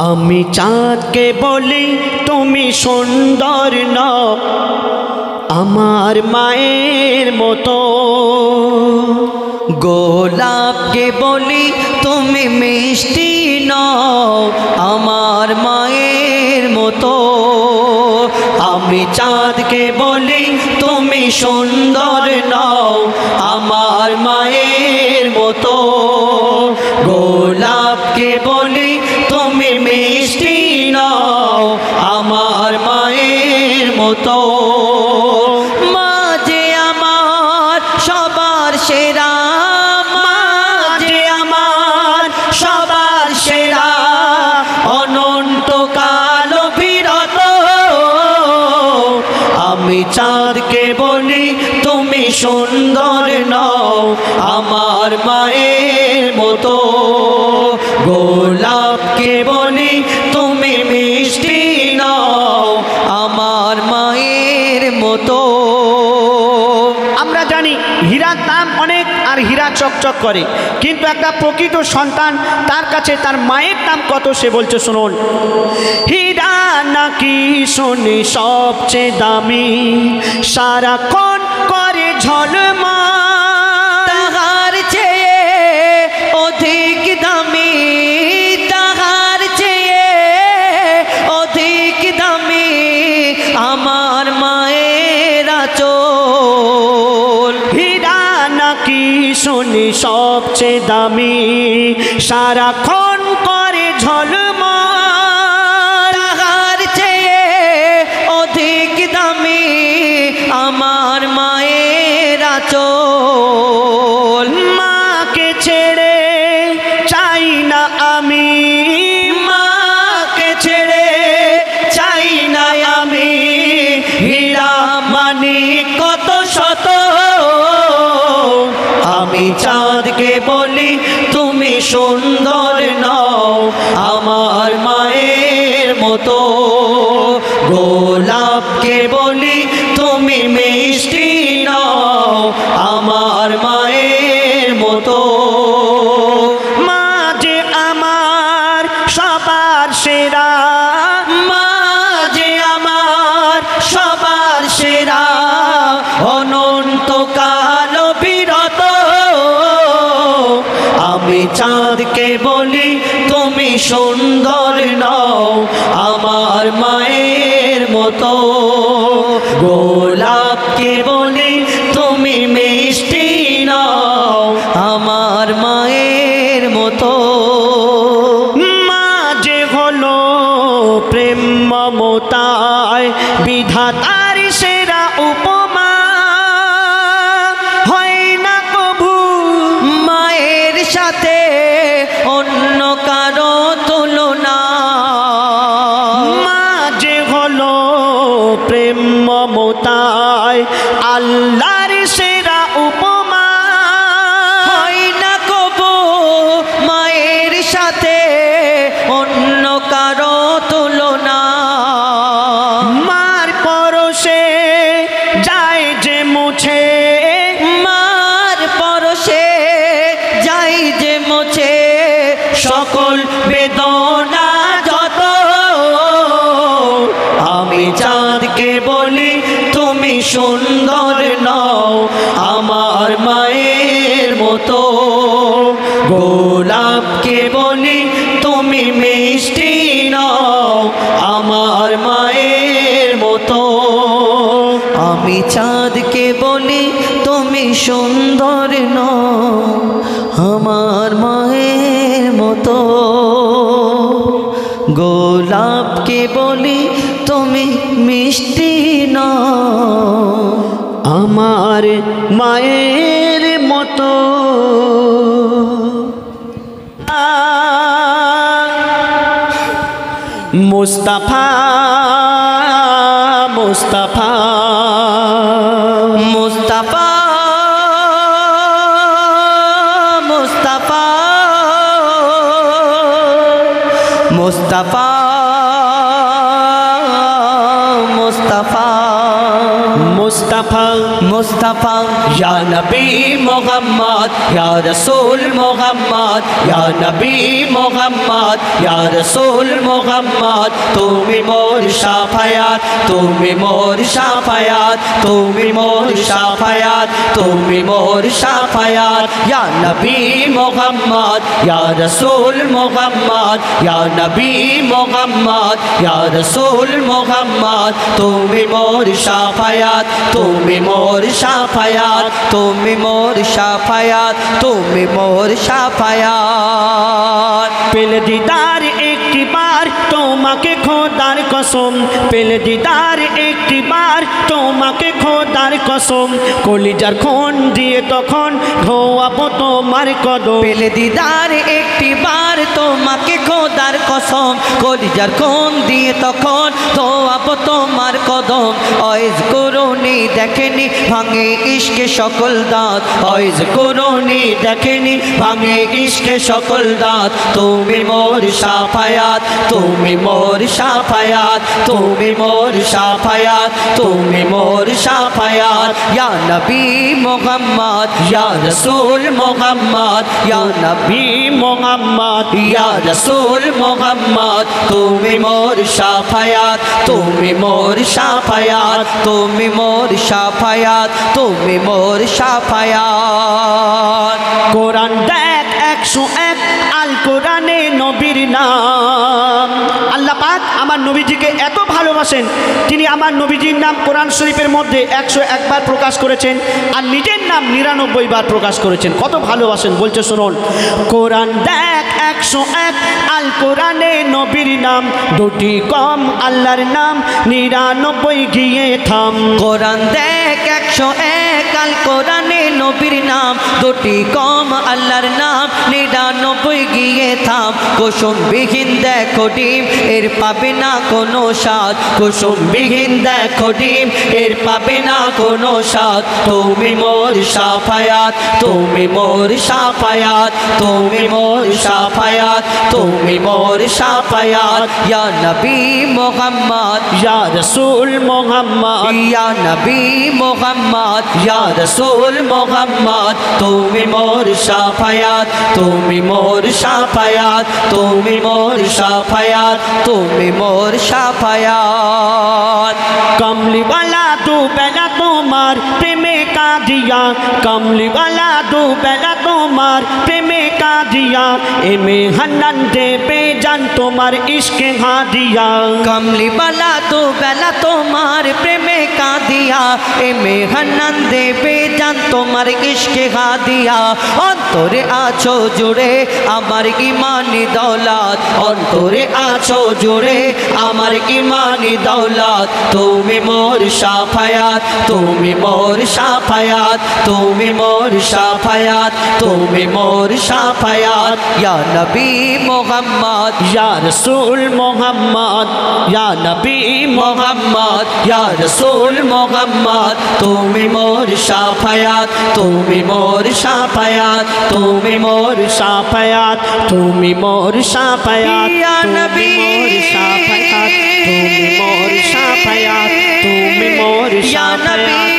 আমি চাঁদকে বলি তুমি সুন্দর নও আমার মায়ের মতো, গোলাপকে বলি তুমি মিষ্টি নও আমার মায়ের মতো। আমি চাঁদকে বলি তুমি সুন্দর নও আমার মায়ের মতো, গোলাপকে বলি তুমি মিষ্টি নও আমার মায়ের মতো। মা যে আমার সবার সেরা, মা যে আমার সবার সেরা, অনন্তকাল অবিরত। আমি চাঁদকে বলি তুমি সুন্দর নও আমার মায়ের মতো, গোলাপকে বলি তুমি মিষ্টি নও আমার মায়ের মতো। আমরা জানি হীরার দাম অনেক আর হীরা চকচক করে, কিন্তু একটা প্রকৃত সন্তান তার কাছে তার মায়ের দাম কত সে বলছে শুনুন। হীরা নাকি শুনি সবচেয়ে দামি, সারাক্ষণ করে ঝলমল, তাহার চেয়ে অধিক দামি, তাহার চেয়ে অধিক দামি আমার মায়ের আঁচল। হীরা নাকি শুনি সবচেয়ে দামি, সারাক্ষণ করে ঝলমল, তাহার চেয়ে অধিক দামি আমার মায়ের আঁচল। মাকে ছেড়ে চাই না আমি, মাকে ছেড়ে চাই না আমি, হীরা মানিক কত শত। আমি চাঁদকে বলি তুমি সুন্দর নও আমার মায়ের মতো, গোলাপকে বলি তুমি মিষ্টি নও আমার মায়ের মতো। মা যে আমার সবার সেরা, মা যে আমার সবার সেরা, অনন্তকাল অবিরত। আমি চাঁদকে বলি তুমি সুন্দর নও আমার মায়ের মতো, গোলাপকে বলি তুমি মিষ্টি নও আমার মায়ের মতো। মা যে হলো প্রেম মমতায় বিধাতার সেরা উপমা, হয় না কভু মায়ের সাথে অন্য কারো তুলনা। মা যে হলো প্রেম মমতায় আল্লাহর সেরা উপমা, হয় না কভু মায়ের সাথে অন্য কারো তুলনা। মার পরশে যায় যে মুছে, মার পরশে যাই যে মুছে সকল বেদনা যত। আমি চাঁদকে বলি তুমি সুন্দর নও আমার মায়ের মতো, গোলাপকে বলি তুমি মিষ্টি নও আমার মায়ের মতো। আমি চাঁদকে বলি তুমি সুন্দর নও আমার মায়ের মতো, গোলাপকে বলি তুমি মিষ্টি নও আমার মায়ের মতো। মুস্তাফা মুস্তাফা মুস্তাফা মুস্তাফা মুস্তাফা মুস্তাফা মুস্তাফা मुस्तफा या नबी मोहम्मद या रसूल मोहम्मद या नबी मोहम्मद या रसूल मोहम्मद তুমি মোর শাফায়াত তুমি মোর শাফায়াত তুমি মোর শাফায়াত তুমি মোর শাফায়াত ইয়া নবী মোহাম্মদ ইয়া রাসূল মোহাম্মদ ইয়া নবী মোহাম্মদ ইয়া রাসূল মোহাম্মদ তুমি মোর শাফায়াত তুমি মোর শাফায়াত তুমি মোর শাফায়াত তুমি মোর শাফায়াত পেলে দিদার একটি বার তোমাকে খোদার কসম পেলে দিদার একটি বার তোমাকে খোদার কসম কলিজার খুন দিয়ে তখন ধোয়াবো তোমার কদম পেলে দিদার একটি বার তোমাকে খোদার কসম কলিজার খুন দিয়ে তখন ধোয়াবো তোমার কদম অয়েজ করুনি দেখেনি ভাঙে ইশকে সকল দাঁত অয়েজ করুনি দেখেনি ভাঙে ইশকে সকল দাঁত তুমি মোর শাফায়াত তুমি মোর শাফায়াত তুমি মোর শাফায়াত তুমি মোর শাফায়াত ইয়া নবী মুহাম্মদ ইয়া রাসূল মুহাম্মদ ইয়া নবী মুহাম্মদ ইয়া রাসূল মুহাম্মদ তুমি মোর শাফায়াত তুমি মোর শাফায়াত তুমি মোর শাফায়াত তুমি মোর শাফায়াত কোরআন দেখ 101 আল কোরআনে নবীর নাম আল্লাহ পাক আমার নবীজিকে এত ভালোবাসেন তিনি আমার নবীজির নাম কোরআন শরীফের মধ্যে 101 বার প্রকাশ করেছেন আর নিজের নাম 99 বার প্রকাশ করেছেন কত ভালোবাসেন বলছে শুনুন কোরআন দেখ 101 আল কোরআনে নবীর নাম দুটি কম আল্লাহর নাম 99 গিয়ে থাম কোরআন দেখ 101 আল কোরআনে নবীর নাম দুটি কম আল্লাহর নাম 99 গিয়ে থাম কুসুম বিহীন দেখো ডিম এর পাবে না কোনো স্বাদ কুসুম বিহীন দেখো ডিম এর পাবে না কোনো স্বাদ তুমি মোর শাফায়াত তুমি মোর শাফায়াত তুমি মোর শাফায়াত তুমি মোর শাফায়াত ইয়া নবী মুহাম্মদ ইয়া রাসূল মুহাম্মদ ইয়া নবী মুহাম্মদ ইয়া রাসূল মুহাম্মদ তুমি মোর শাফায়াত তুমি মোর শাফায়াত তুমি মোর শাফায়াত তুমি মোর শাফায়াত কমলি वाला दो बेला তোমার প্রেমে কাঁদিয়া কমলি वाला दो बेला তোমার প্রেমে কাঁদিয়া এমে হান্নান দেবে জান তোমার ইশকে হাদিয়া কমলি वाला दो बेला তোমার প্রেমে কাঁদিয়া এমে হান্নান দেবে জান তোমার ইশকে হাদিয়া অন্তরে আছো জুড়ে আমার ইমানি দৌলত অন্তরে আছো জুড়ে আমার ইমানি দৌলত তুমি মোর শাফায়াত তুমি মোর শাফায়াত তুমি মোর শাফায়াত তুমি মোর শাফায়াত ইয়া নবী মুহাম্মদ ইয়া রাসূল মুহাম্মদ ইয়া নবী মুহাম্মদ ইয়া রাসূল মুহাম্মদ তুমি মোর শাফায়াত তুমি মোর শাফায়াত তুমি মোর শাফায়াত তুমি মোর শাফায়াত ইয়া নবী মোর শাফায়াত তুমি মোর শাফায়াত তুমি মোর শাফায়াত